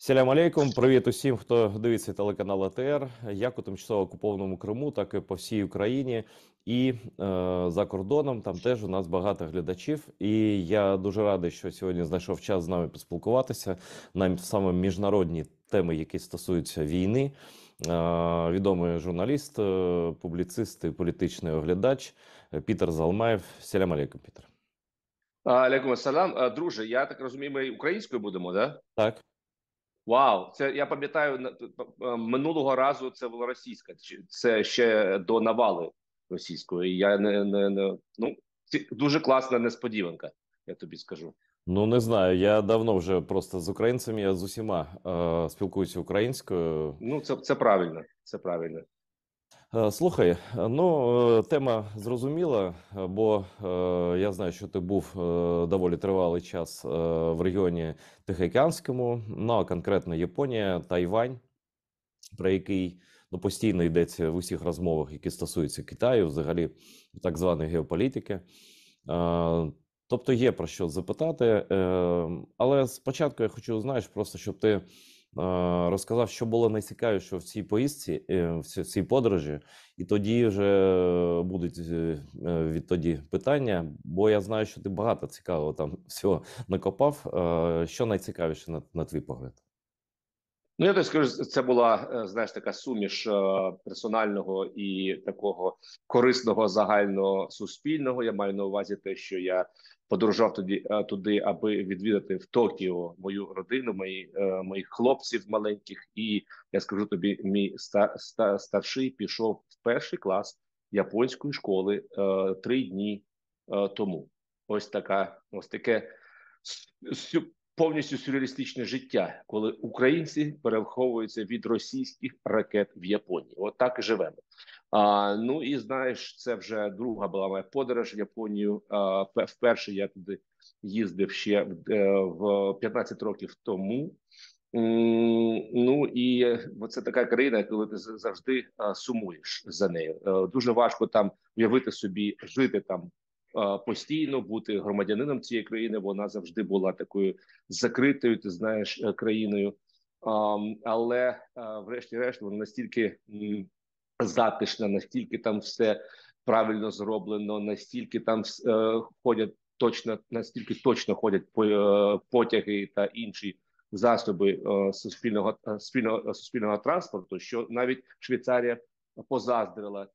Салям алейкум, привіт усім, хто дивиться телеканал АТР, як у тимчасово окупованому Криму, так і по всій Україні. І за кордоном там теж у нас багато глядачів. І я дуже радий, що сьогодні знайшов час з нами поспілкуватися на саме міжнародні теми, які стосуються війни. Відомий журналіст, публіцист і політичний оглядач Пітер Залмаєв. Салям алейкум, Пітер. Алейкум ассалам. Друже, я так розумію, ми українською будемо, да? Так. Вау, це я пам'ятаю, минулого разу це була російська, це ще до навали російської. Я ну, дуже класна несподіванка, я тобі скажу. Ну, не знаю, я давно вже просто з українцями, я з усіма спілкуюся українською. Ну, це правильно, це правильно. Слухай, ну, тема зрозуміла, бо я знаю, що ти був доволі тривалий час в регіоні Тихоокеанському, ну, а конкретно Японія, Тайвань, про який постійно йдеться в усіх розмовах, які стосуються Китаю, взагалі так званої геополітики. Тобто є про що запитати, але спочатку я хочу, знаєш, просто щоб ти розказав, що було найцікавіше в цій поїздці, в цій подорожі, і тоді вже будуть відтоді питання, бо я знаю, що ти багато цікавого там всього накопав. Що найцікавіше на твій погляд? Ну, я тобі скажу, це була, знаєш, така суміш персонального і такого корисного загального суспільного. Я маю на увазі те, що я подорожував туди, аби відвідати в Токіо мою родину, моїх хлопців маленьких. І я скажу тобі, мій старший пішов в перший клас японської школи 3 дні тому. Ось таке повністю сюрреалістичне життя, коли українці переховуються від російських ракет в Японії. От так і живемо. Ну і знаєш, це вже друга була моя подорож в Японію. Вперше я туди їздив ще в 15 років тому. Ну і це така країна, коли ти завжди сумуєш за нею. Дуже важко там уявити собі жити там постійно, бути громадянином цієї країни. Вона завжди була такою закритою, ти знаєш, країною. Але врешті-решт вона настільки затишна, настільки там все правильно зроблено, настільки там ходять настільки точно ходять потяги та інші засоби суспільного транспорту, що навіть Швейцарія позаздрила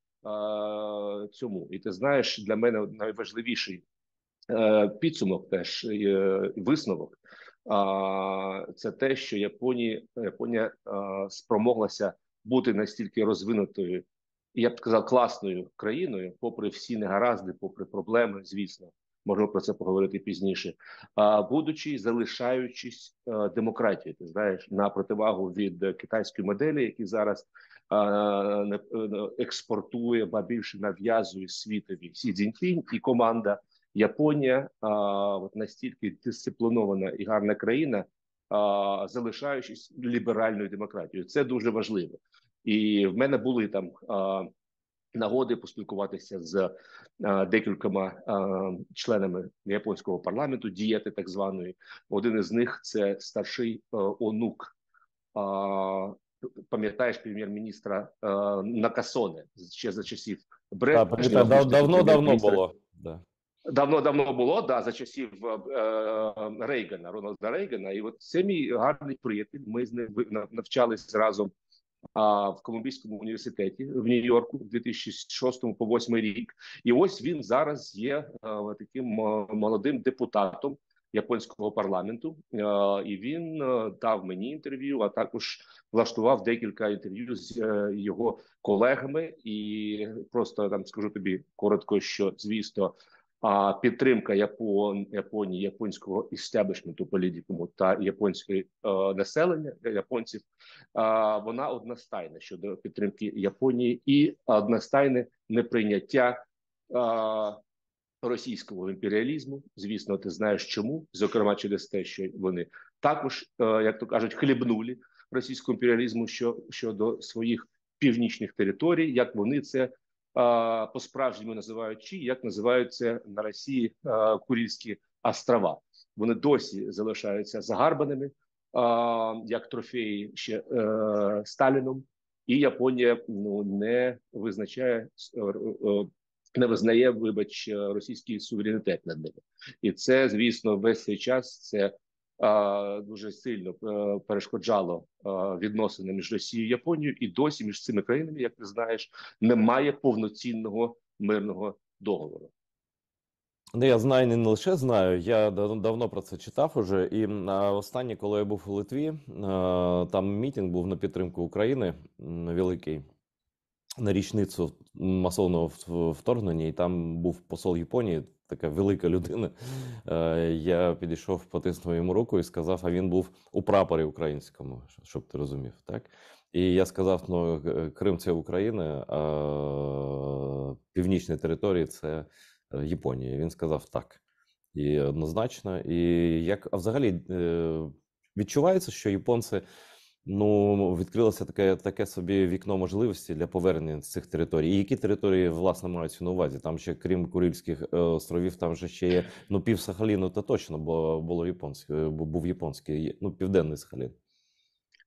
цьому. І ти знаєш, для мене найважливіший підсумок, теж висновок, це те, що Японія спромоглася бути настільки розвинутою, і я б сказав, класною країною, попри всі негаразди, попри проблеми, звісно, можемо про це поговорити пізніше, залишаючись демократією, ти знаєш, на противагу від китайської моделі, які зараз експортує, ба більше нав'язує світові Сі Цзіньпінь і команда. Японія настільки дисциплінована і гарна країна, залишаючись ліберальною демократією. Це дуже важливо. І в мене були там нагоди поспілкуватися з декількома членами японського парламенту, дієти так званої. Один із них – це старший онук, пам'ятаєш, прем'єр-міністра Накасоне, ще за часів Брежнева. Давно було. Да. Давно було, да, за часів Рейгана, Рональда Рейгана. І от це мій гарний приятель. Ми з ним навчались разом в Колумбійському університеті в Нью-Йорку в 2006 по 2008 рік. І ось він зараз є таким молодим депутатом японського парламенту. І він дав мені інтерв'ю, а також влаштував декілька інтерв'ю з його колегами. І просто там скажу тобі коротко, що, звісно, підтримка Японії, японського істеблішменту, політикуму та японського населення, японців, вона одностайна щодо підтримки Японії і одностайне неприйняття російського імперіалізму. Звісно, ти знаєш чому, зокрема через те, що вони також, як то кажуть, хлібнули російського імперіалізму щодо своїх північних територій, як вони це по-справжньому називають, чи як називаються на Росії Курильські острова. Вони досі залишаються загарбаними, як трофеї ще Сталіном, і Японія не визначає не визнає, вибач, російський суверенітет над ними, і це, звісно, весь цей час це дуже сильно перешкоджало відносини між Росією і Японією, і досі між цими країнами, як ти знаєш, немає повноцінного мирного договору. Ну, я знаю, не лише знаю, я давно про це читав уже. І останнє, коли я був у Литві, там мітинг був на підтримку України великий, на річницю масовного вторгнення, і там був посол Японії, така велика людина. Я підійшов, потиснув йому руку і сказав, а він був у прапорі українському, щоб ти розумів, так? І я сказав, ну, Крим – це Україна, а північні території – це Японія. Він сказав так. І однозначно. І а взагалі відчувається, що японці, ну, відкрилося таке собі вікно можливості для повернення цих територій. І які території, власне, маються на увазі? Там ще, крім Курильських островів, там же ще є, ну, пів Сахаліну, то точно, бо був японський, ну, південний Сахалін.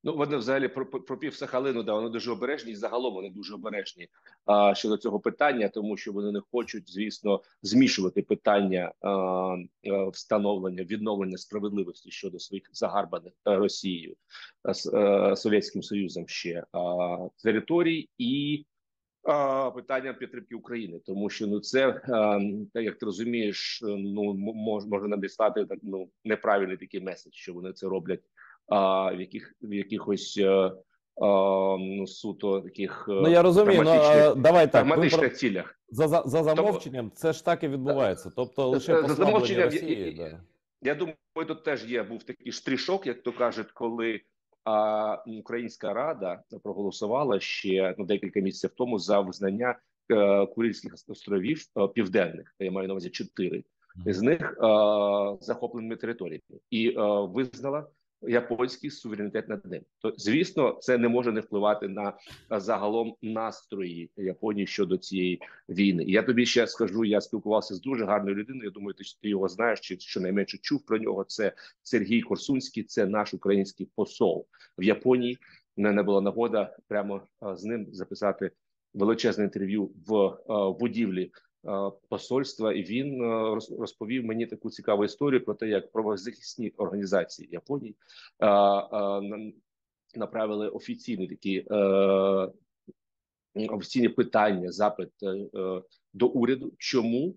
Ну, вони взагалі про пів Сахалину, да, вони дуже обережні, і загалом вони дуже обережні щодо цього питання, тому що вони не хочуть, звісно, змішувати питання встановлення, відновлення справедливості щодо своїх загарбаних Росією, Совєтським Союзом ще територій і питання підтримки України, тому що ну це як ти розумієш, ну можна надіслати неправильний такий меседж, що вони це роблять в якихось ну суто таких ну я розумію, давай так, прагматичних цілях. За замовченням це ж так і відбувається, тобто лише послаблення Росії. Да. Я думаю, тут теж був такий штришок, як то кажуть, коли Українська Рада проголосувала ще декілька місяців тому за визнання Курильських островів південних, я маю на увазі 4 з них захопленими територіями, і визнала японський суверенітет над ним. То, звісно, це не може не впливати на загалом настрої Японії щодо цієї війни. І я тобі ще скажу, я спілкувався з дуже гарною людиною, я думаю, ти його знаєш, чи щонайменше чув про нього. Це Сергій Корсунський, це наш український посол в Японії. У мене була нагода прямо з ним записати величезне інтерв'ю в будівлі посольства, і він розповів мені таку цікаву історію про те, як правозахисні організації Японії направили офіційні питання, запит до уряду, чому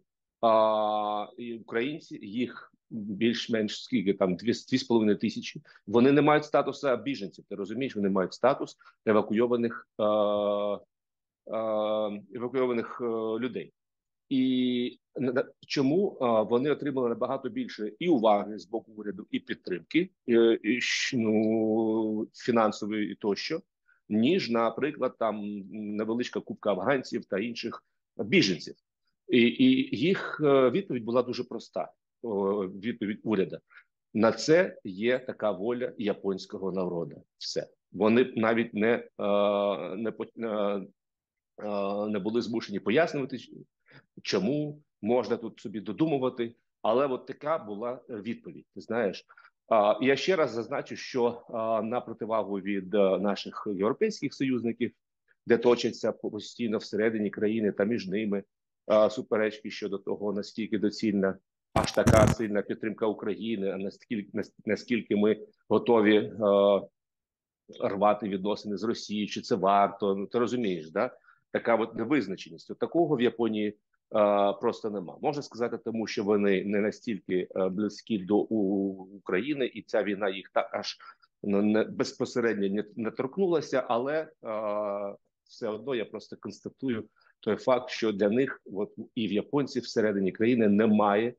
українці, їх більш-менш скільки там 2,5 тисячі, вони не мають статусу біженців. Ти розумієш, вони мають статус евакуйованих людей. І чому вони отримали набагато більше і уваги з боку уряду, і підтримки фінансової і тощо, ніж, наприклад, там невеличка купка афганців та інших біженців. І їх відповідь була дуже проста. Відповідь уряду. На це є така воля японського народу. Все. Вони навіть не були змушені пояснювати, чому можна тут собі додумувати, але от така була відповідь. Ти знаєш, я ще раз зазначу, що на противагу від наших європейських союзників, де точаться постійно всередині країни та між ними суперечки щодо того, наскільки доцільна аж така сильна підтримка України, а наскільки ми готові рвати відносини з Росією, чи це варто, ну ти розумієш, да? Така от невизначеність. От такого в Японії просто нема. Можна сказати, тому що вони не настільки близькі до України, і ця війна їх аж безпосередньо не торкнулася, але все одно я просто констатую той факт, що для них от, і в японців всередині країни немає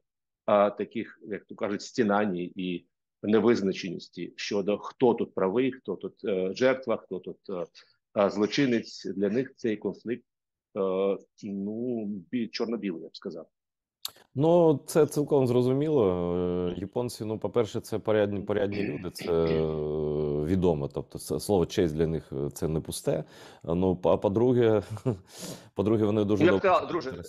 таких, як то кажуть, стінань і невизначеності щодо хто тут правий, хто тут жертва, хто тут злочинець. Для них цей конфлікт чорно-білий, я б сказав. Ну, це цілком зрозуміло. Японці, ну, по-перше, це порядні люди, це відомо. Тобто, слово честь для них це не пусте. Ну, а по-друге, вони дуже добре. Друже,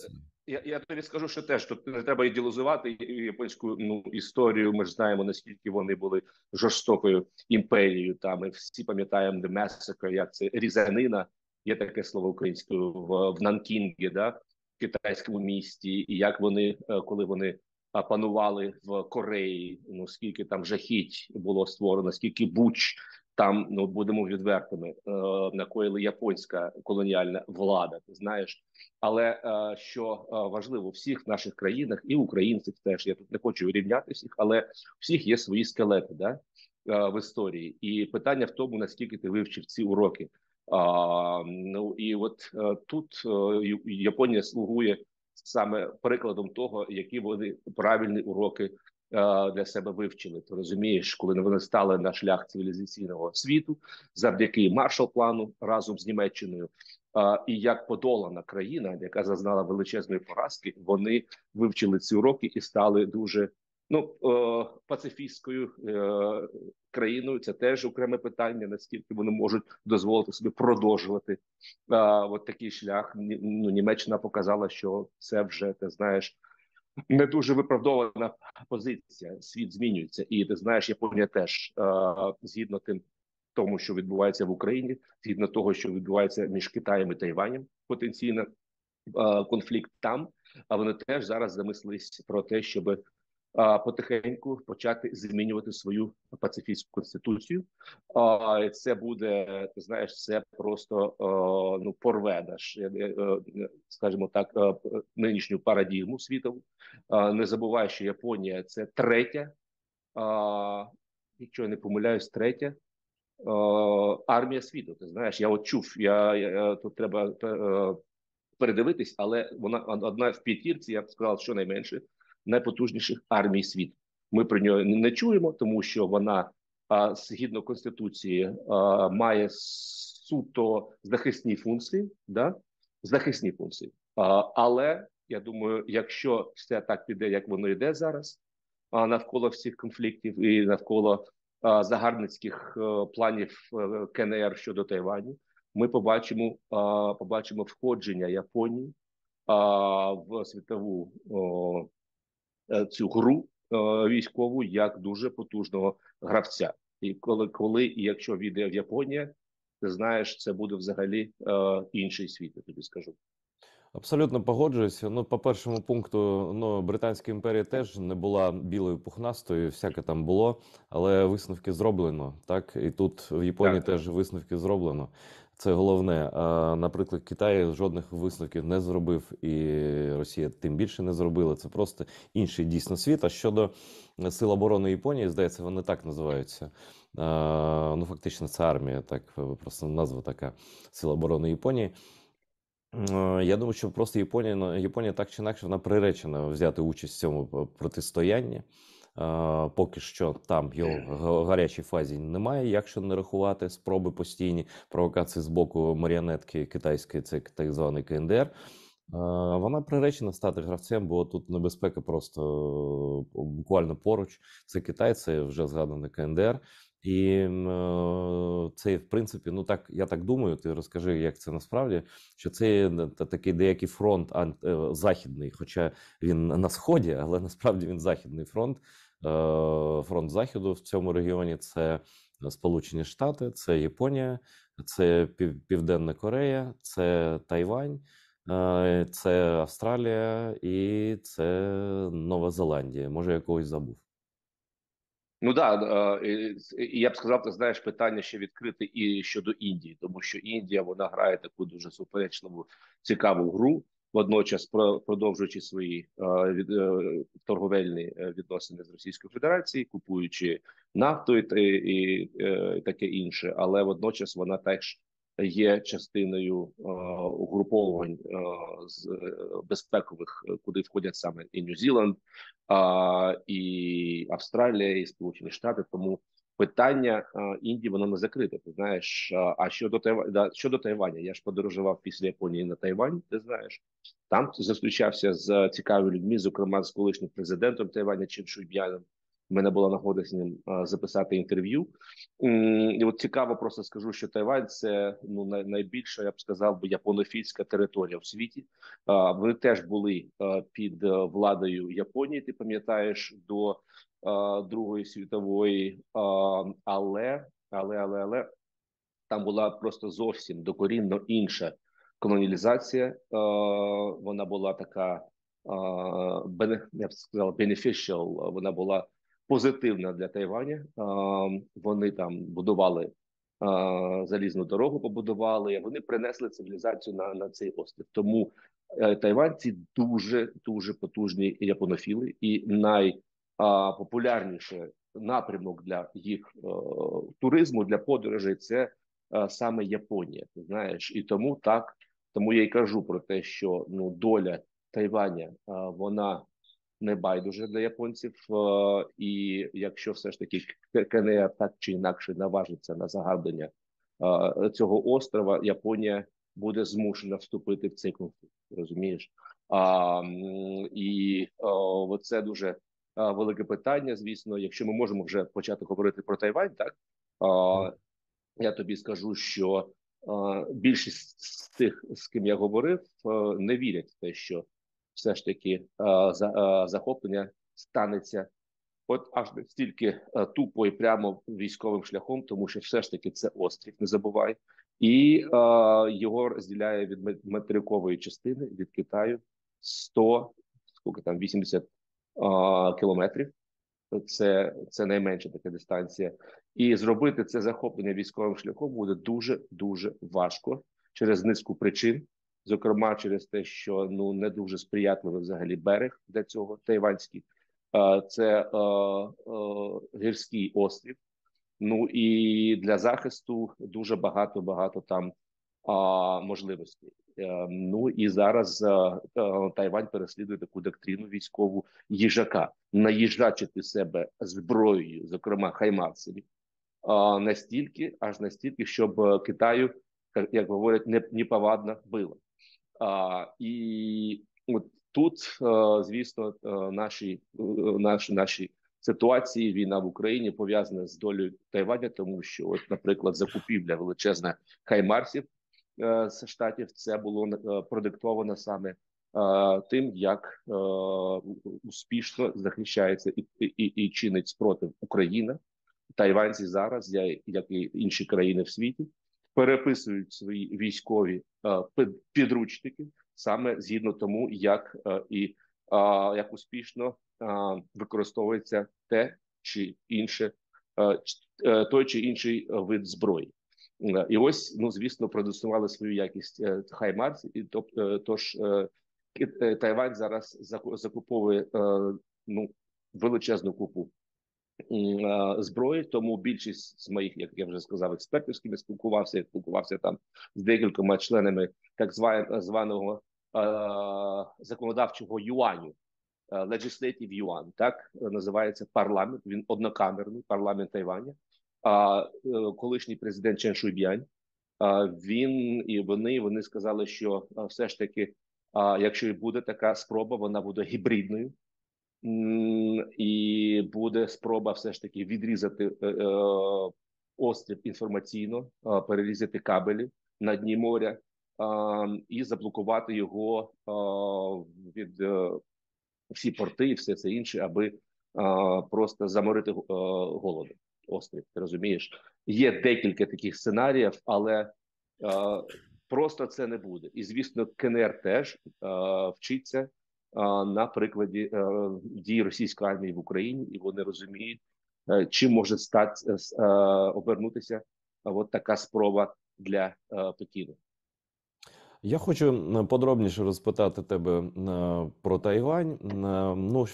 Я тобі скажу, що теж тут не треба ідеалізувати японську історію. Ми ж знаємо, наскільки вони були жорстокою імперією. Там ми всі пам'ятаємо The Massacre, як це різанина, є таке слово українською в Нанкінгі, да, в китайському місті, і як вони, коли вони панували в Кореї, ну скільки там жахіть було створено, скільки буч там, ну будемо відвертими, накоїли японська колоніальна влада. Ти знаєш. Але що важливо, в всіх наших країнах і українців теж я тут не хочу рівняти всіх, але у всіх є свої скелети, да, в історії. І питання в тому, наскільки ти вивчив ці уроки. Ну і от тут Японія слугує саме прикладом того, які вони правильні уроки для себе вивчили. Ти розумієш, коли вони стали на шлях цивілізаційного світу завдяки Маршал-плану разом з Німеччиною. І як подолана країна, яка зазнала величезної поразки, вони вивчили ці уроки і стали дуже пацифістською країною. Це теж окреме питання, наскільки вони можуть дозволити собі продовжувати от такий шлях. Ну, Німеччина показала, що це вже, ти знаєш, не дуже виправдована позиція. Світ змінюється, і ти знаєш, Японія теж згідно тим. Тому, що відбувається в Україні, згідно того, що відбувається між Китаєм і Тайванем, потенційно конфлікт там. А вони теж зараз замислились про те, щоб потихеньку почати змінювати свою пацифістську конституцію. Це буде, ти знаєш, це просто порве наш, скажімо так, нинішню парадігму світову. Не забувай, що Японія це третя, якщо я не помиляюсь, третя армія світу. Ти знаєш, я от чув, тут треба передивитись, але вона одна в п'ятірці, я б сказав, що найменше найпотужніших армій світу. Ми про нього не чуємо, тому що вона згідно конституції має суто захисні функції, да? Захисні функції. Але я думаю, якщо все так піде, як воно йде зараз, навколо всіх конфліктів і навколо загарбницьких планів КНР щодо Тайваню, ми побачимо входження Японії в світову цю гру військову як дуже потужного гравця. І коли і якщо війде в Японія, ти знаєш, це буде взагалі інший світ, я тобі скажу. Абсолютно погоджуюся. Ну, по першому пункту, ну, Британська імперія теж не була білою пухнастою, всяке там було, але висновки зроблено, так? І тут в Японії Так. теж висновки зроблено. Це головне. А, наприклад, Китай жодних висновків не зробив, і Росія тим більше не зробила. Це просто інший дійсно світ. А щодо Сил оборони Японії, здається, вони так називаються. Ну, фактично, це армія, так, просто назва така, Сил оборони Японії. Я думаю, що просто Японія так чи інакше вона приречена взяти участь в цьому протистоянні. Поки що там його гарячій фазі немає, якщо не рахувати спроби постійні провокації з боку маріонетки китайської, це так званий КНДР. Вона приречена стати гравцем, бо тут небезпека просто буквально поруч. Це Китай, це вже згаданий КНДР. І це, в принципі, ну так, я так думаю, ти розкажи, як це насправді, що це такий деякий фронт західний, хоча він на сході, але насправді він західний фронт. Фронт Заходу в цьому регіоні – це Сполучені Штати, це Японія, це Південна Корея, це Тайвань, це Австралія і це Нова Зеландія. Може, я когось забув. Ну да, і я б сказав, ти знаєш, питання ще відкрите і щодо Індії, тому що Індія вона грає таку дуже суперечливу, цікаву гру, водночас продовжуючи свої торговельні відносини з Російською Федерацією, купуючи нафту і таке інше, але водночас вона теж є частиною угруповань з безпекових, куди входять саме і Нью-Зіланд, і Австралія, і Сполучені Штати. Тому питання Індії воно не закрите. Ти знаєш, а щодо Тайваня, я ж подорожував після Японії на Тайвань. Ти знаєш, там зустрічався з цікавими людьми, зокрема з колишнім президентом Тайваня Чен Шуйб'яном. У мене була нагода з ним записати інтерв'ю. І от цікаво, просто скажу, що Тайвань це ну найбільша, я б сказав, би японофільська територія в світі. Вони теж були під владою Японії. Ти пам'ятаєш до Другої світової, але там була просто зовсім докорінно інша колоніалізація. Вона була така, я б сказав, beneficial, вона була позитивна для Тайваня. Вони там будували залізну дорогу, побудували. Вони принесли цивілізацію на цей острів. Тому тайванці дуже потужні японофіли, і найпопулярніший напрямок для їх туризму, для подорожей це саме Японія. Ти знаєш, і тому я й кажу про те, що ну доля Тайваня вона не байдуже для японців, і якщо все ж таки КНР так чи інакше наважиться на загарбання цього острова, Японія буде змушена вступити в цей конфлікт. Розумієш? Оце дуже велике питання. Звісно, якщо ми можемо вже почати говорити про Тайвань, так я тобі скажу, що більшість з тих, з ким я говорив, не вірять в те, що все ж таки захоплення станеться от аж настільки тупо і прямо військовим шляхом, тому що все ж таки це острів, не забувай, і його розділяє від материкової частини від Китаю 80 кілометрів. Це найменша така дистанція, і зробити це захоплення військовим шляхом буде дуже важко через низку причин, зокрема через те, що ну не дуже сприятливий взагалі берег для цього тайванський. Це гірський острів. Ну і для захисту дуже багато там можливостей. Ну і зараз Тайвань переслідує таку доктрину військову їжака, наїжджачити себе зброєю, зокрема хаймарсами, аж настільки, щоб Китаю, як говорять, неповадно було. І от тут, звісно, наші ситуації, війна в Україні пов'язана з долею Тайваня, тому що, от, наприклад, закупівля величезна хаймарсів з штатів, це було продиктовано саме тим, як успішно захищається і чинить спротив Україна. Тайванці зараз, як і інші країни в світі, переписують свої військові підручники саме згідно тому, як успішно використовується той чи інший вид зброї. І ось, ну звісно, продемонстрували свою якість хаймарс, і тож Тайвань зараз закуповує ну величезну купу зброї, тому більшість з моїх, як я вже сказав, експертів, з ким я спілкувався там з декількома членами так званого законодавчого юаню, legislative yuan, так називається парламент. Він однокамерний парламент Тайваня. Колишній президент Чен Шуйб'янь, вони сказали, що все ж таки, якщо і буде така спроба, вона буде гібридною. І буде спроба все ж таки відрізати острів інформаційно, перерізати кабелі на дні моря і заблокувати його від всі порти і все це інше, аби просто заморити голодом острів. Ти розумієш? Є декілька таких сценаріїв, але просто це не буде. І, звісно, КНР теж вчиться на прикладі дій російської армії в Україні, і вони розуміють, чим може обернутися от така спроба для Пекіну. Я хочу подробніше розпитати тебе про Тайвань. Ну,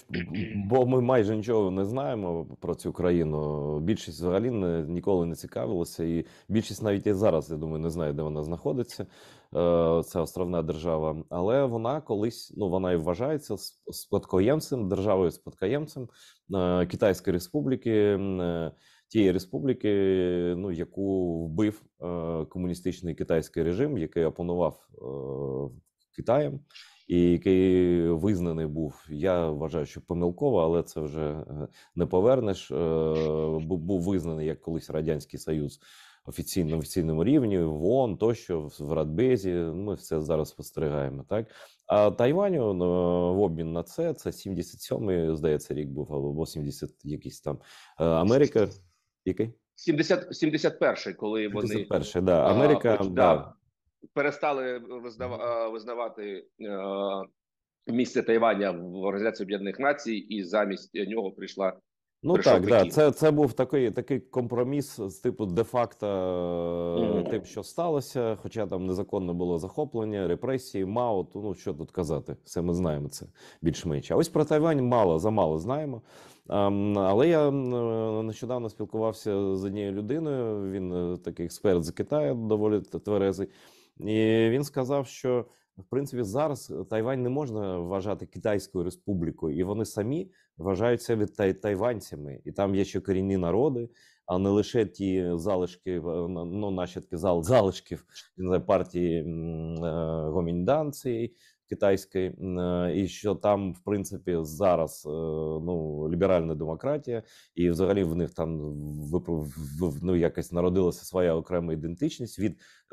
бо ми майже нічого не знаємо про цю країну. Більшість взагалі ніколи не цікавилася, і більшість навіть і зараз, я думаю, не знає, де вона знаходиться. Це островна держава. Але вона колись, ну, вона і вважається спадкоємцем, державою-спадкоємцем Китайської Республіки, тієї республіки, ну, яку вбив комуністичний китайський режим, який опанував Китаєм. і який визнаний був, я вважаю, що помилково, але це вже не повернеш. Був визнаний як колись Радянський Союз на офіційному рівні, в ООН, тощо, в Радбезі. Ми все зараз спостерігаємо, так? А Тайваню в обмін на це 77-й, здається, рік був, або 80 якийсь там. Америка, який? 71-й, коли вони 71-й, да. Америка, да. перестали визнавати місце Тайваня в Організації Об'єднаних Націй, і замість нього Ну прийшов так, да. Пекін. Це був такий компроміс з типу де-факто тим, що сталося, хоча там незаконне було захоплення, репресії, МАО, то ну що тут казати, все ми знаємо це більш-менш. А ось про Тайвань замало знаємо. Але я нещодавно спілкувався з однією людиною, він такий експерт з Китаю, доволі тверезий, і він сказав, що в принципі зараз Тайвань не можна вважати Китайською республікою, і вони самі вважають себе тайванцями, і там є ще корінні народи, а не лише ті залишки, ну нащадки залишків, не знаю, партії Гоміньдан цієї китайської, і що там, в принципі, зараз ну ліберальна демократія, і взагалі в них там ну, якось народилася своя окрема ідентичність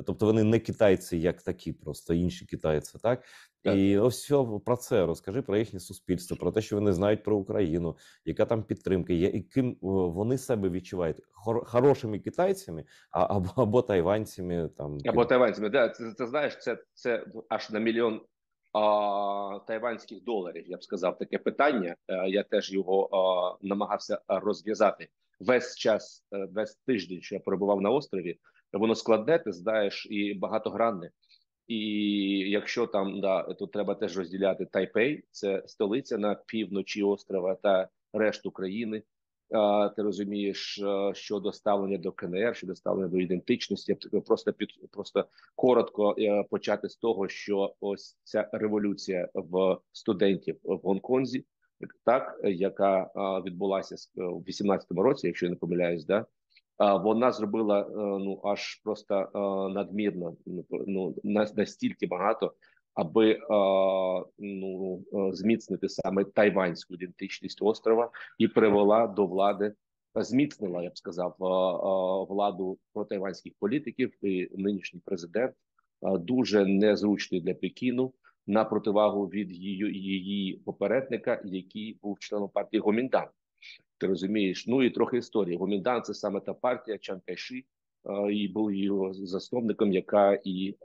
тобто вони не китайці як такі, просто інші китайці, так? І ось все про це розкажи, про їхнє суспільство, про те, що вони знають про Україну, яка там підтримка є, і ким вони себе відчувають хорошими китайцями або тайванцями там. Або тайванцями, да, це знаєш, це аж на мільйон тайванських доларів, я б сказав, таке питання. Я теж його намагався розв'язати весь тиждень, що я перебував на острові. Воно складне, ти знаєш, і багатогранне. І якщо там, да, тут треба теж розділяти Тайпей, це столиця на півночі острова, та решту країни. Ти розумієш, щодо ставлення до КНР, щодо ставлення до ідентичності. Просто коротко почати з того, що ось ця революція в студентів в Гонконзі, так, яка відбулася в 18-му році, якщо я не помиляюсь, да, вона зробила ну аж просто надмірно, ну настільки багато, аби ну зміцнити саме тайванську ідентичність острова і привела до влади, зміцнила, я б сказав, владу протайванських політиків. І нинішній президент дуже незручний для Пекіну, на противагу від її попередника, який був членом партії Гоміндан. Ти розумієш? Ну і трохи історії. Гоміндан – це саме та партія Чан Кайши, і був його засновником, яка і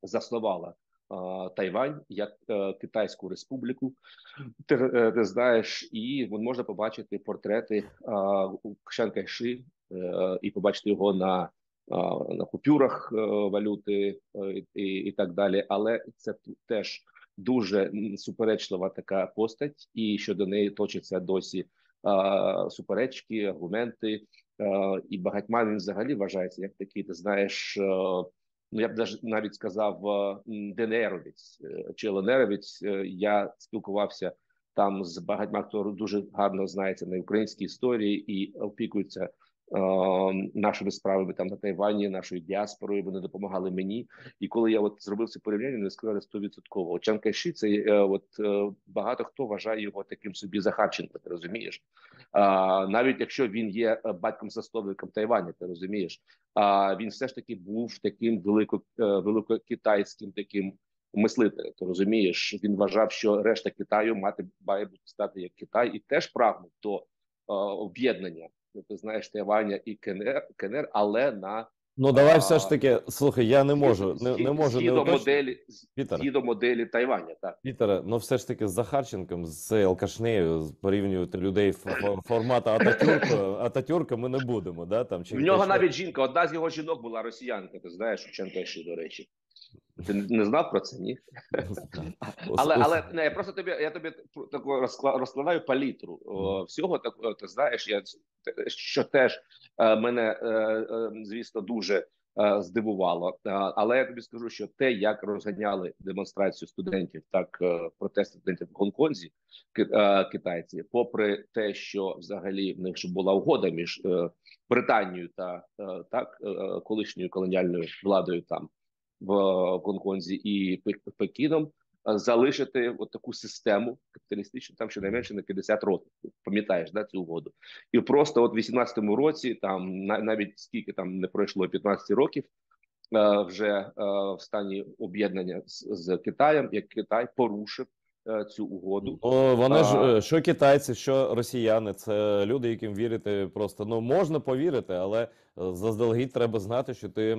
заснувала Тайвань як Китайську республіку. Ти знаєш, і можна побачити портрети Чан Кайши і побачити його на купюрах валюти і так далі. Але це теж дуже суперечлива така постать, і щодо неї точаться досі суперечки, аргументи, і багатьма він взагалі вважається як такий, ти знаєш, ну я б навіть сказав, ДНРовець чи ЛНРовець. Я спілкувався там з багатьма, хто дуже гарно знається на українській історії і опікується нашими справами там на Тайвані, нашою діаспорою. Вони допомагали мені. І коли я от зробив це порівняння, вони сказали 100%. Чан Кайши, це багато хто вважає його таким собі Захарченко, ти розумієш? Навіть якщо він є батьком-засновником Тайваня, ти розумієш? Він все ж таки був таким великокитайським таким мислителем, ти розумієш? Він вважав, що решта Китаю має бути стати як Китай, і теж прагнув до об'єднання, ти знаєш, Тайваня і КНР, але на Ну давай все ж таки, слухай, я не можу не уточнити. Згідно моделі Тайваня, так. Пітере, ну все ж таки з Захарченком, з Алкашнею порівнювати людей формату Ататюрка ми не будемо, да? Там, в нього навіть жінка, одна з його жінок була росіянка, ти знаєш, у Чан Кайши, до речі. Ти не знав про це, ні? Але не, я тобі таку розкладаю палітру всього такого, ти знаєш, що теж мене, звісно, дуже здивувало. Але я тобі скажу, що те, як розганяли демонстрацію студентів, так протести студентів в Гонконзі, китайці, попри те, що взагалі в них ж була угода між Британією та колишньою колоніальною владою там, в Гонконзі і Пекіном, залишити от таку систему капіталістичну, там щонайменше на 50 років. Пам'ятаєш, да, цю угоду? І просто от в 18-му році, там навіть скільки там не пройшло 15 років, вже в стані об'єднання з Китаєм, як Китай порушив цю угоду. Ну, вони ж, що китайці, що росіяни, це люди, яким вірити просто, ну, можна повірити, але заздалегідь треба знати, що ти,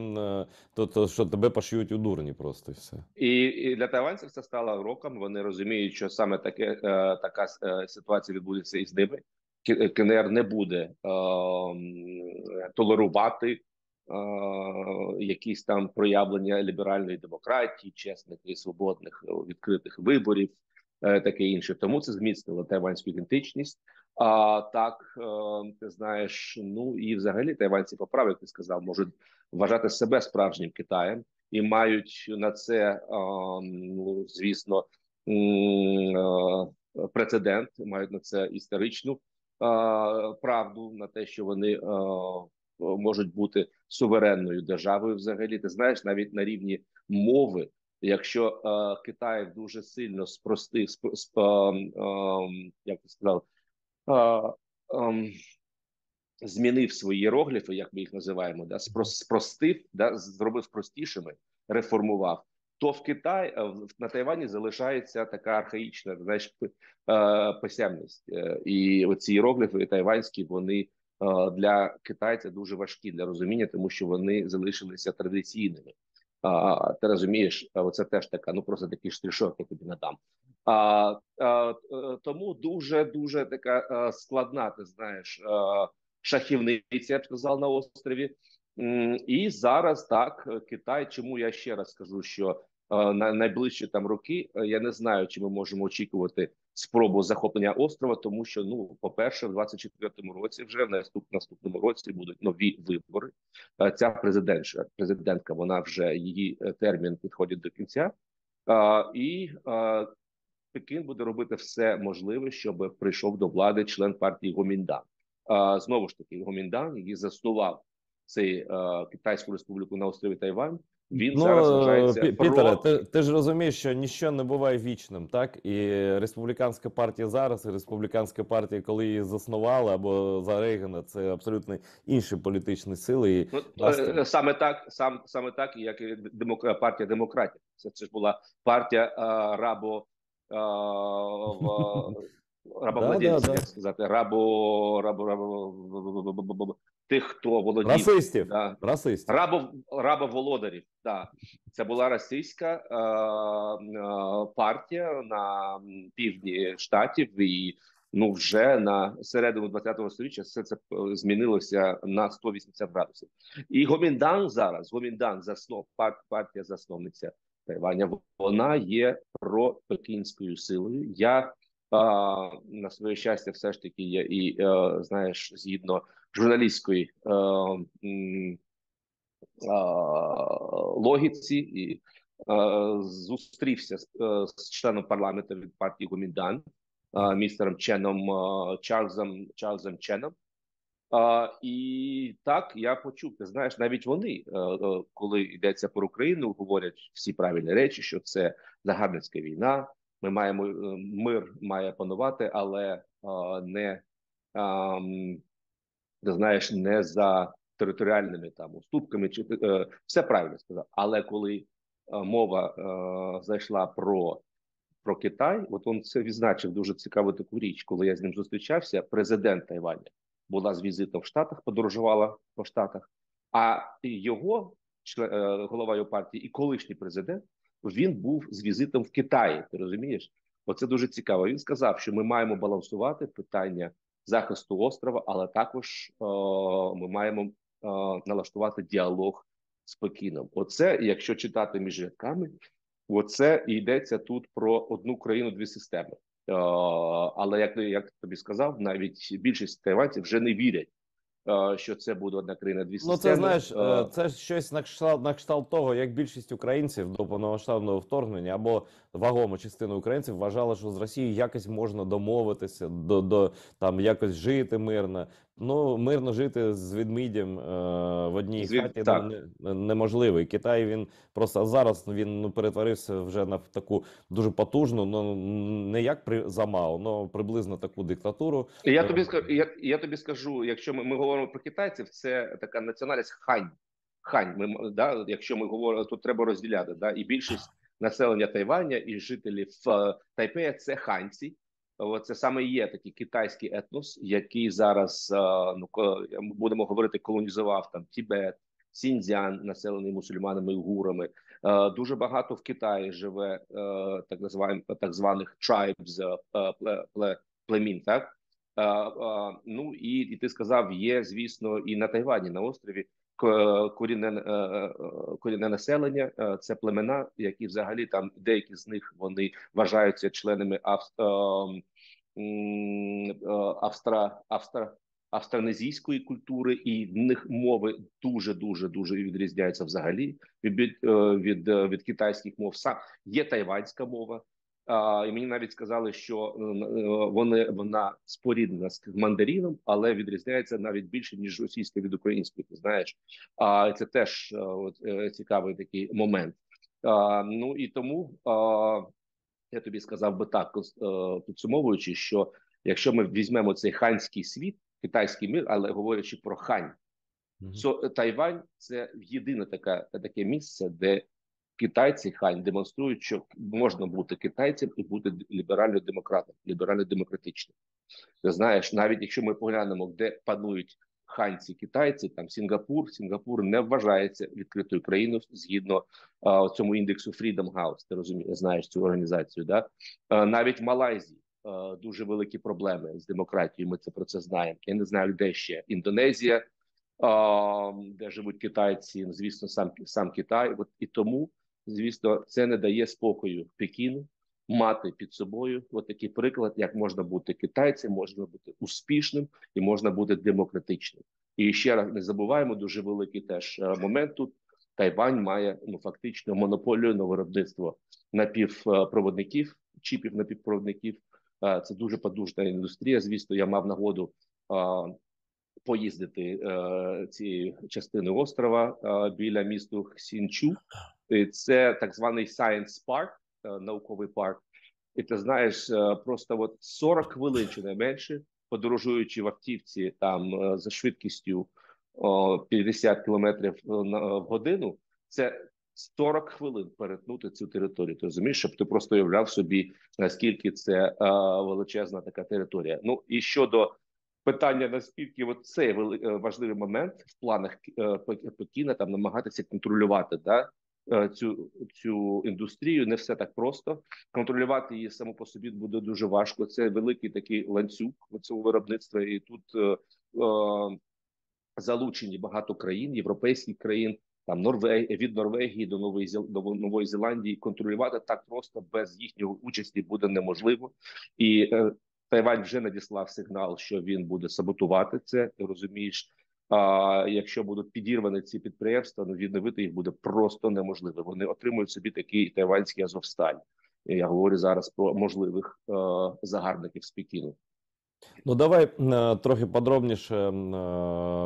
що тебе пошиють у дурні просто і все. І для тайванців це стало уроком. Вони розуміють, що саме така ситуація відбудеться із ними. КНР не буде толерувати якісь там проявлення ліберальної демократії, чесних і свободних відкритих виборів, таке інше. Тому це зміцнило тайванську ідентичність. А так, ти знаєш, ну і взагалі тайванці, по праві, як ти сказав, можуть вважати себе справжнім Китаєм і мають на це, ну, звісно, прецедент, мають на це історичну правду, на те, що вони можуть бути суверенною державою. Взагалі, ти знаєш, навіть на рівні мови, якщо Китай дуже сильно спростив, як ти сказав, змінив свої іерогліфи, як ми їх називаємо, да, спростив, да, зробив простішими, реформував, то в Китаї, на Тайвані залишається така архаїчна, знаєш, писемність. І оці іерогліфи тайванські, вони для китайця дуже важкі для розуміння, тому що вони залишилися традиційними. Ти розумієш, оце теж така, ну просто такий штришок, я тобі надам. Тому дуже така складна, ти знаєш, шахівниця, я б сказав, на острові. І зараз так, Китай, чому я ще раз скажу, що на найближчі там роки я не знаю, чи ми можемо очікувати спробу захоплення острова, тому що, ну, по-перше, в 24-му році, вже в наступному році будуть нові вибори. Ця президентка, вона вже, її термін підходить до кінця, і Пекін буде робити все можливе, щоб прийшов до влади член партії Гоміндан. Знову ж таки, Гоміндан, який заснував цей Китайську республіку на острові Тайвань, він зараз вважається Пітере, ти ж розумієш, що ніщо не буває вічним, так? І республіканська партія зараз, і республіканська партія, коли її заснували, або за Рейгана, це абсолютно інші політичні сили. І саме так, як і партія демократів. Це ж була партія рабовладельців, як сказати, тих, хто володів. Расистів. Да. Расистів. Рабоволодарів, да. Це була російська партія на півдні штатів, і ну вже на середину 20-го сторіччя все це змінилося на 180 градусів. І Гоміндан зараз, партія засновниця Тайваня, вона є пропекінською силою. Я на своє щастя, все ж таки є і, знаєш, згідно журналістської логіці, і зустрівся з членом парламенту від партії Гоміндан, містером Чарльзом Ченом. І так, я почув, ти знаєш, навіть вони, коли йдеться про Україну, говорять всі правильні речі, що це загарбницька війна, ми маємо, мир має панувати, але не, ти знаєш, не за територіальними там уступками, чи все правильно сказав. Але коли мова зайшла про Китай, от він це відзначив дуже цікаву таку річ, коли я з ним зустрічався, президент Тайваня була з візитом в Штатах, подорожувала по Штатах, а його, голова його партії і колишній президент, він був з візитом в Китаї, ти розумієш? Оце дуже цікаво. Він сказав, що ми маємо балансувати питання захисту острова, але також ми маємо налаштувати діалог з Пекіном. Оце, якщо читати між рядками, оце йдеться тут про одну країну, дві системи. Але, як тобі сказав, навіть більшість тайванців вже не вірять, що це буде одна країна, дві системи. Ну, це, знаєш, це щось на кшталт того, як більшість українців до повномасштабного вторгнення або вагома частина українців вважала, що з Росією якось можна домовитися, там якось жити мирно. ну, мирно жити з ведмідем в одній хаті, ну, Так. неможливо. І Китай, він просто зараз він, ну, перетворився вже на таку дуже потужну, ну, не як замал, але приблизно таку диктатуру. Я тобі скажу, якщо ми говоримо про китайців, це така національність хань. Хань, да, якщо ми говоримо, тут треба розділяти. Да, і більшість населення Тайваня і жителів Тайпея це ханьці. Це саме є такий китайський етнос, який зараз, ну, ми будемо говорити, колонізував там Тібет, Сіньцзян, населений мусульманами і уйгурами. Дуже багато в Китаї живе так званих tribes, племін, так? Ну і ти сказав, є, звісно, і на Тайвані, на острові корінне населення. Це племена, які взагалі там деякі з них вони вважаються членами австронезійської культури, і в них мови дуже відрізняються взагалі від китайських мов. Є тайванська мова. І мені навіть сказали, що вона споріднена з мандаріном, але відрізняється навіть більше ніж російська від української. Ти знаєш, це теж цікавий такий момент. Ну і тому я тобі сказав би так, підсумовуючи, що якщо ми візьмемо цей ханський світ, китайський мир, але говорячи про хань, то Тайвань це єдине таке місце, де китайці хань демонструють, що можна бути китайцем і бути ліберально-демократом, ліберально-демократичним. Ти знаєш, навіть якщо ми поглянемо, де панують ханьці китайці, там Сінгапур не вважається відкритою країною згідно цьому індексу Freedom House. Ти розумієш, знаєш цю організацію, да? Навіть в Малайзії дуже великі проблеми з демократією. Ми про це знаємо. Я не знаю, де ще Індонезія, де живуть китайці, звісно, сам Китай. От і тому, звісно, це не дає спокою Пекіну мати під собою от такий приклад, як можна бути китайцем, можна бути успішним і можна бути демократичним. І ще раз не забуваємо, дуже великий теж момент тут. Тайвань має фактично монополію на виробництво напівпроводників, чіпів напівпроводників. Це дуже потужна індустрія. Звісно, я мав нагоду поїздити цією частиною острова біля місту Хсінчу. Це так званий Science Park, науковий парк. І ти знаєш, просто от 40 хвилин чи не менше, подорожуючи в автівці там за швидкістю 50 кілометрів в годину, це 40 хвилин перетнути цю територію. Ти розумієш, щоб ти просто уявляв собі, наскільки це величезна така територія. Ну і щодо питання, наскільки от цей важливий момент в планах Пекіна там намагатися контролювати, да, цю індустрію, не все так просто. Контролювати її само по собі буде дуже важко. Це великий такий ланцюг цього виробництва, і тут залучені багато країн, європейських країн, там від Норвегії до Нової Зеландії. Контролювати так просто без їхньої участі буде неможливо. І Тайвань вже надіслав сигнал, що він буде саботувати це. Ти розумієш, якщо будуть підірвані ці підприємства, ну відновити їх буде просто неможливо. Вони отримують собі такий тайванський Азовсталь. Я говорю зараз про можливих загарбників з Пекіну. Ну, давай трохи подробніше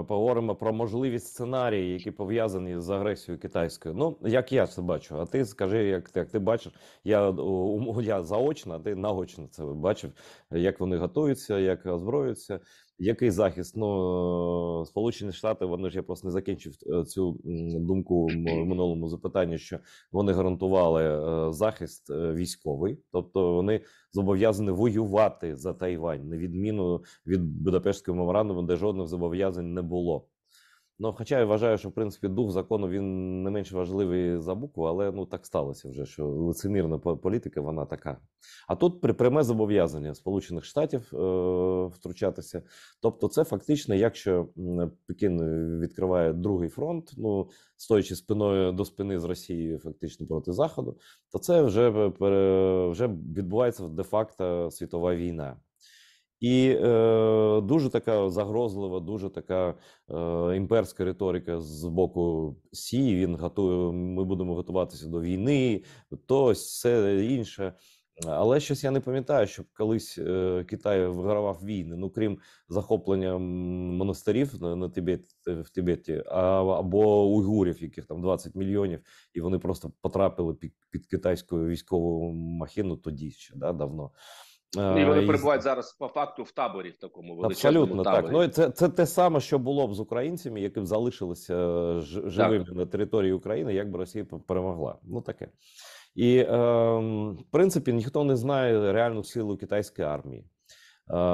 поговоримо про можливі сценарії, які пов'язані з агресією китайською. Ну, як я це бачу, а ти скажи, як ти бачиш. Я заочно, а ти наочно це бачив, як вони готуються, як озброюються, який захист. Ну, Сполучені Штати, вони ж, я просто не закінчив цю думку в минулому запитанні, що вони гарантували захист військовий, тобто вони зобов'язані воювати за Тайвань, на відміну від Будапештського меморандуму, де жодних зобов'язань не було. Ну, хоча я вважаю, що в принципі дух закону він не менш важливий за букву, але ну так сталося вже, що лицемірна політика вона така. А тут пряме зобов'язання Сполучених Штатів втручатися. Тобто, це фактично, якщо Пекін відкриває другий фронт, ну стоячи спиною до спини з Росією, фактично проти Заходу, то це вже відбувається де-факто світова війна. І дуже така загрозлива, дуже така імперська риторика з боку Сі. Він готує, ми будемо готуватися до війни, то все інше. Але щось я не пам'ятаю, щоб колись Китай вигравав війни, ну крім захоплення монастирів на в Тибеті, або уйгурів, яких там 20 мільйонів, і вони просто потрапили під китайську військову махіну тоді ще, да, давно. Ну, і вони І перебувають зараз по факту в таборі, в такому величезному абсолютно так. таборі. Ну і це те саме, що було б з українцями, які б залишилися живими Так. на території України, якби Росія перемогла. Ну таке. І в принципі ніхто не знає реальну силу китайської армії.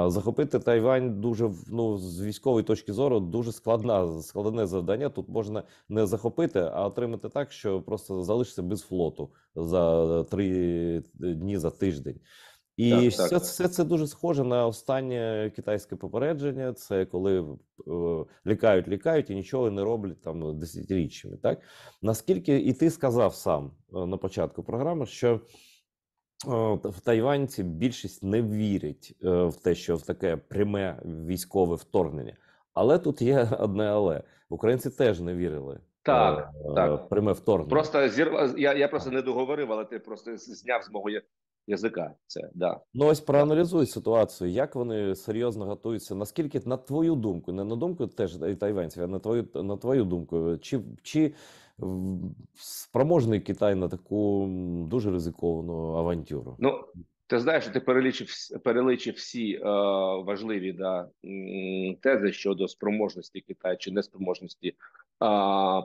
Захопити Тайвань дуже, ну, з військової точки зору, дуже складне завдання. Тут можна не захопити, а отримати так, що просто залишиться без флоту за 3 дні, за тиждень. І Так, все це дуже схоже на останнє китайське попередження. Це коли лякають і нічого не роблять там десятиріччями. Так наскільки і ти сказав сам на початку програми, що в тайваньці більшість не вірять в те, що в таке пряме військове вторгнення. Але тут є одне але. Українці теж не вірили так, в так. пряме вторгнення. Просто я просто не договорив, але ти просто зняв з мого язика. Це да. Ну, ось Так. проаналізуй ситуацію, як вони серйозно готуються. Наскільки, на твою думку, не на думку теж і тайванців, а на твою думку, чи спроможний Китай на таку дуже ризиковану авантюру? Ну, ти знаєш, ти перелічив всі важливі тези щодо спроможності Китаю чи неспроможності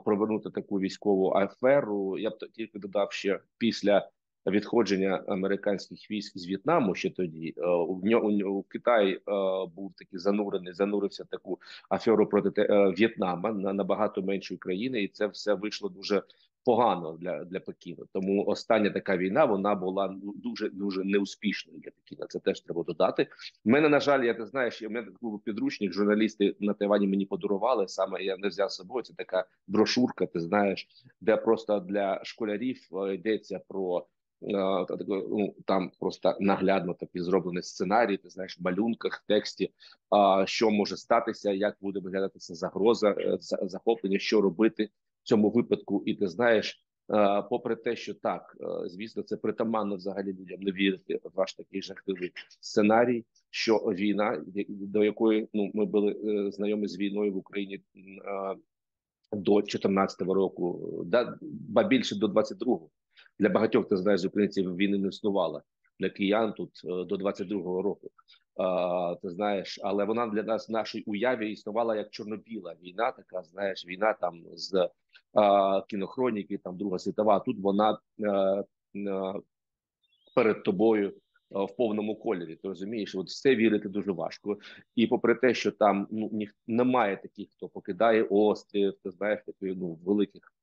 провернути таку військову аферу. Я б тільки додав ще після відходження американських військ з В'єтнаму, ще тоді у Китай був такий занурився в таку аферу проти В'єтнама на набагато меншої країни, і це все вийшло дуже погано для Пекіну. Тому остання така війна вона була дуже неуспішною для Пекіна. Це теж треба додати. У мене, на жаль, ти знаєш, у мене був підручник. Журналісти на Тайвані мені подарували. Саме я не взяв з собою. Це така брошурка. Ти знаєш, де просто для школярів йдеться про. Там просто наглядно такий зроблений сценарій. Ти знаєш, в малюнках, тексті, що може статися, як буде виглядатися загроза, захоплення, що робити в цьому випадку. І ти знаєш, попри те, що так, звісно, це притаманно взагалі людям не вірити в ваш такий жахливий сценарій, що війна, до якої ми були знайомі з війною в Україні до 2014 року, ба більше до 22-го. Для багатьох, ти знаєш, з українців війни не існувала. Для киян тут до 22-го року. Ти знаєш, але вона для нас в нашій уяві існувала як чорно-біла війна, така, знаєш, війна там з кінохроніки, там Друга світова. А тут вона перед тобою в повному кольорі. Ти розумієш, от в це вірити дуже важко. І попри те, що там немає таких, хто покидає острів, ти знаєш, таких великих,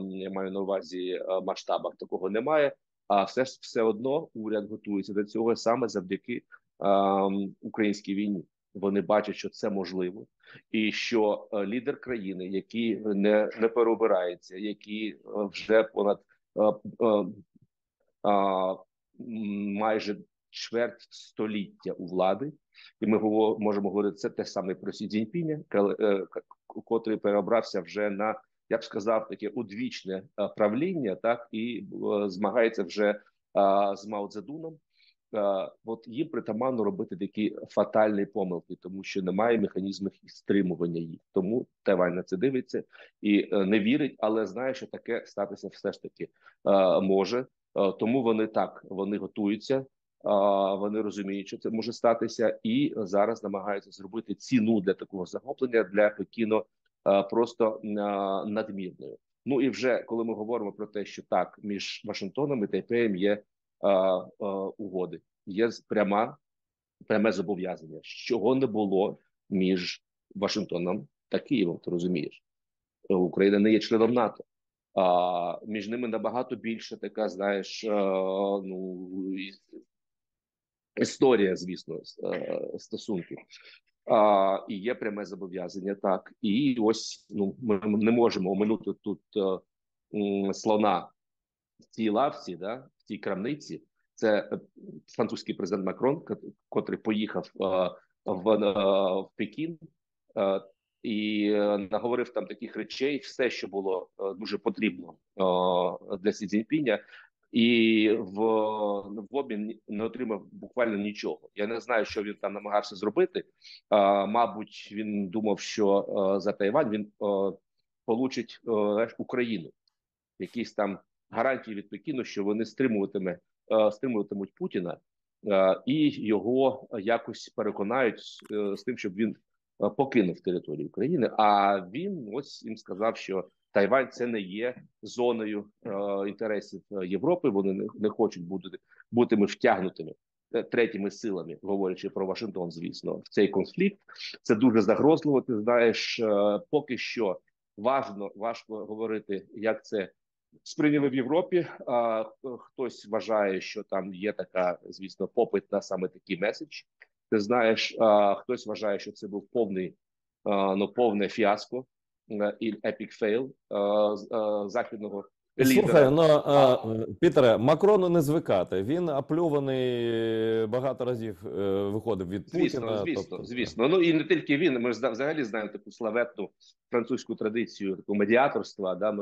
я маю на увазі масштабах, такого немає. А все одно уряд готується до цього саме завдяки українській війні. Вони бачать, що це можливо, і що лідер країни, який не переобирається, який вже понад майже чверть століття у влади, і ми можемо говорити це те саме про Сі Цзіньпіня, котрий переобрався вже на, я б сказав, таке одвічне правління, так і змагається вже з Мао Цзедуном. От їм притаманно робити такі фатальні помилки, тому що немає механізмів стримування їх. Тому Тайвань на це дивиться і не вірить, але знає, що таке статися все ж таки може. Тому вони готуються, вони розуміють, що це може статися, і зараз намагаються зробити ціну для такого захоплення для Пекіну просто надмірною. Ну і вже коли ми говоримо про те, що так між Вашингтоном і Тайпеєм є угоди, є пряме зобов'язання, чого не було між Вашингтоном та Києвом. Ти розумієш, Україна не є членом НАТО. Між ними набагато більше така, знаєш, історія, звісно, стосунків. І є пряме зобов'язання, так. І ось ми не можемо оминути тут слона в цій лавці, в цій крамниці. Це французький президент Макрон, котрий поїхав в Пекін і наговорив там таких речей, все, що було дуже потрібно для Сі Цзіньпіня. і в обмін не отримав буквально нічого. Я не знаю, що він там намагався зробити. Мабуть, він думав, що за Тайвань він получить Україну, якісь там гарантії від Пекіну, що вони стримуватимуть Путіна і його якось переконають з тим, щоб він покинув територію України. А він ось їм сказав, що Тайвань це не є зоною інтересів Європи. Вони не хочуть бути втягнутими третіми силами, говорячи про Вашингтон, звісно, в цей конфлікт. Це дуже загрозливо. Ти знаєш, поки що важко говорити, як це сприйняли в Європі. Хтось вважає, що там є така, звісно, попит на саме такий меседж. Ти знаєш, хтось вважає, що це був повне фіаско і епік фейл західного Слухай, лідера. ну Пітере, Макрону не звикати. Він оплюваний багато разів виходив від Путіна. Звісно. Ну і не тільки він. Ми ж взагалі знаємо таку славетну французьку традицію, таку медіаторства, да,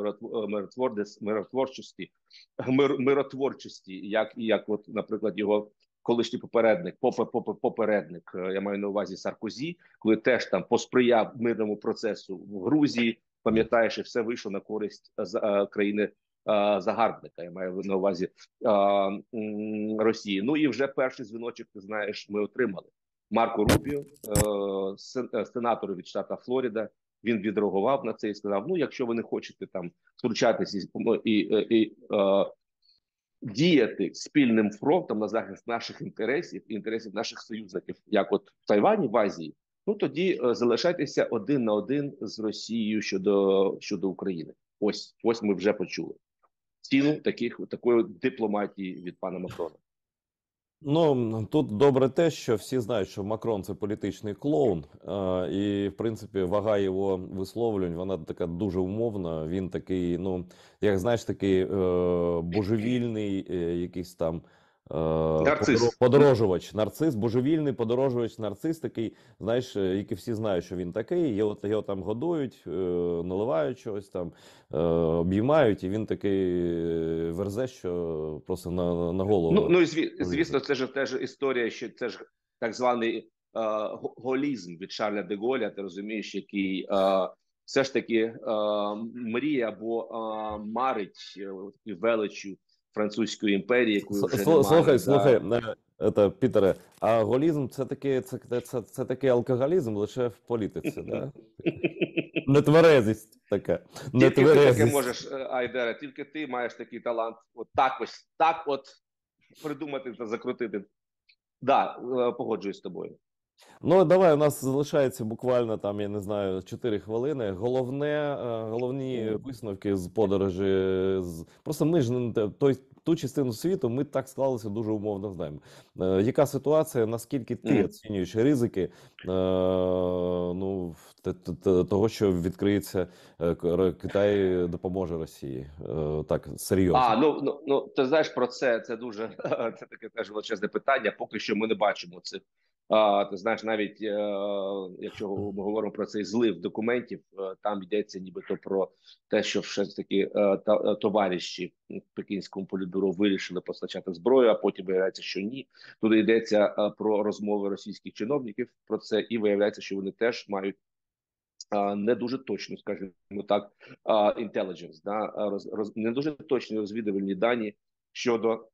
миротворчості, як от, наприклад, його колишній попередник, я маю на увазі Саркозі, коли теж там посприяв мирному процесу в Грузії. Пам'ятаєш, і все вийшло на користь країни загарбника. Я маю на увазі Росії. Ну і вже перший дзвіночок, ти знаєш, ми отримали. Марко Рубіо, сенатор від штата Флорида, він відреагував на це і сказав: ну, якщо ви не хочете там втручатися і діяти спільним фронтом на захист наших інтересів і інтересів наших союзників, як от в Тайвані, в Азії, ну тоді залишайтеся один на один з Росією щодо України. Ось ми вже почули ціну такої дипломатії від пана Макрона. Ну, тут добре те, що всі знають, що Макрон – це політичний клоун, і, в принципі, вага його висловлювань, вона така дуже умовна. Він такий, ну, як знаєш, такий божевільний якийсь там Нарцис. нарцис, божевільний подорожувач, нарцис такий, знаєш, який всі знають, що він такий, його там годують, наливають чогось там, обіймають, і він такий верзе, що просто на голову. Ну і звісно, це ж теж історія, що це ж так званий голізм від Шарля де Голля, ти розумієш, який все ж таки мріє або марить величю Французької імперії, якої вже немає. Слухай, Пітере, а голізм це такий алкоголізм лише в політиці, да? Нетверезість така. Тільки ти таке можеш, Айдера, тільки ти маєш такий талант. От так придумати та закрутити. Да, погоджуюсь з тобою. Ну, давай, у нас залишається буквально там, я не знаю, 4 хвилини. Головні висновки з подорожі. Просто ми ж ту частину світу ми так склалися дуже умовно знаємо. Яка ситуація, наскільки ти оцінюєш ризики того, що відкриється Китай допоможе Росії? Так, серйозно. Ну, ти знаєш про це, це дуже, це таке теж величезне питання, поки що ми не бачимо цих. Ти знаєш, навіть якщо ми говоримо про цей злив документів, там йдеться нібито про те, що все ж таки товариші в Пекінському політбюро вирішили постачати зброю, а потім виявляється, що ні. Тут йдеться про розмови російських чиновників про це, і виявляється, що вони теж мають не дуже точно, скажімо так, intelligence, не дуже точні розвідувальні дані щодо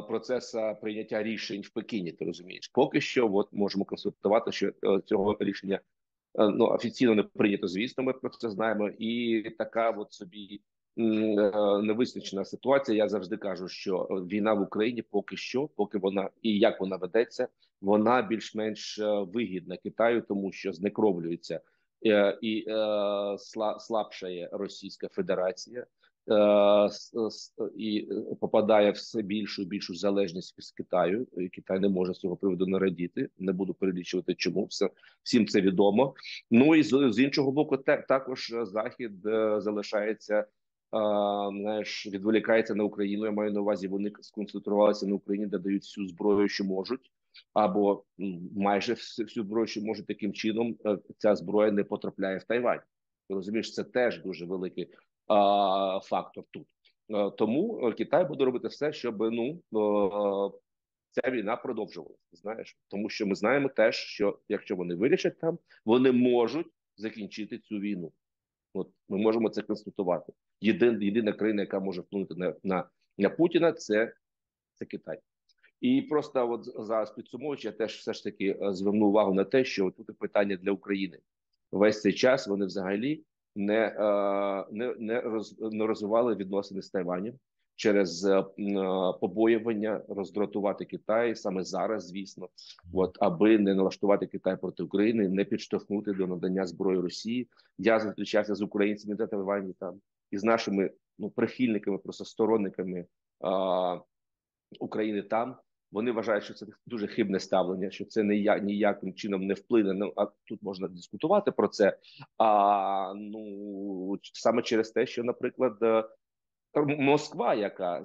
процесу прийняття рішень в Пекіні. Ти розумієш, поки що от можемо констатувати, що цього рішення офіційно не прийнято. Звісно, ми про це знаємо, і така от собі невизначена ситуація. Я завжди кажу, що війна в Україні поки вона і як вона ведеться, вона більш-менш вигідна Китаю, тому що знекровлюється і слабшає Російська Федерація. І попадає в все більшу і більшу залежність з Китаю. І Китай не може з цього приводу не радіти. Не буду перелічувати, чому всім це відомо. Ну і з іншого боку, також Захід залишається, знаєш, відволікається на Україну. Я маю на увазі, вони сконцентрувалися на Україні, де дають всю зброю, що можуть, або майже всю зброю, що можуть. Таким чином ця зброя не потрапляє в Тайвань. Ти розумієш, це теж дуже великий фактор тут. Тому Китай буде робити все, щоб ця війна продовжувалася. Знаєш, тому що ми знаємо теж, що якщо вони вирішать там, вони можуть закінчити цю війну. От ми можемо це констатувати. Єдина країна, яка може вплинути на Путіна, це Китай. І просто от зараз підсумовуючи, я теж все ж таки зверну увагу на те, що тут питання для України. Весь цей час вони взагалі не розвивали відносини з Тайванем через побоювання роздратувати Китай саме зараз, звісно, от аби не налаштувати Китай проти України, не підштовхнути до надання зброї Росії. Я зустрічався з українцями на Тайвані там і з нашими прихильниками, просто сторонниками України там. Вони вважають, що це дуже хибне ставлення, що це ніяким чином не вплине. Ну а тут можна дискутувати про це. Саме через те, що, наприклад, Москва, яка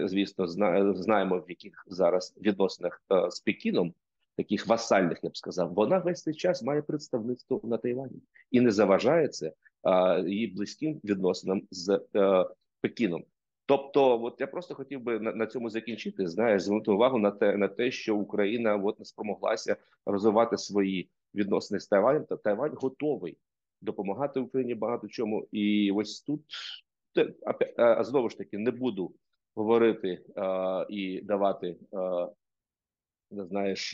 звісно, знаємо, в яких зараз відносинах з Пекіном, таких васальних, я б сказав, вона весь цей час має представництво на Тайвані і не заважає це її близьким відносинам з Пекіном. Тобто, от я просто хотів би на цьому закінчити. Знаєш, звернути увагу на те, що Україна от не спромоглася розвивати свої відносини з Тайванем, та Тайвань готовий допомагати Україні багато чому. І ось тут знову ж таки не буду говорити і давати знаєш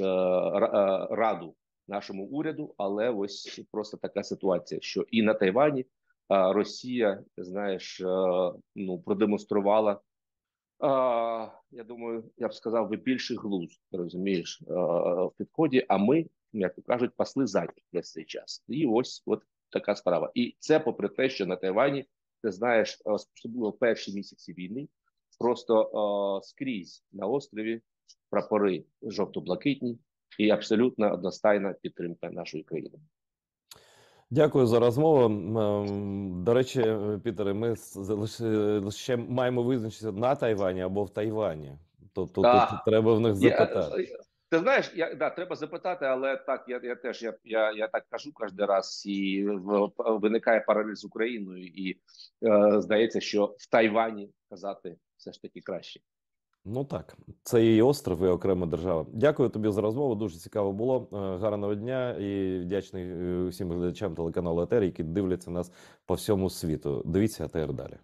раду нашому уряду, але ось просто така ситуація, що і на Тайвані Росія, знаєш, продемонструвала, я думаю, я б сказав би більший глузд, розумієш, в підході. А ми, як то кажуть, пасли задніх весь цей час. І ось от така справа. І це попри те, що на Тайвані, ти знаєш, особливо в перші місяці війни, просто скрізь на острові прапори жовто-блакитні і абсолютно одностайна підтримка нашої країни. Дякую за розмову. До речі, Пітере, ми лише маємо визначитися на Тайвані або в Тайвані. Тобто тут треба в них запитати. Ти знаєш, треба запитати, але так, я так кажу кожен раз, і виникає паралель з Україною, і здається, що в Тайвані казати все ж таки краще. Ну так, це її остров і окрема держава. Дякую тобі за розмову, дуже цікаво було. Гарного дня і вдячний всім глядачам телеканалу АТR, які дивляться нас по всьому світу. Дивіться АТR далі.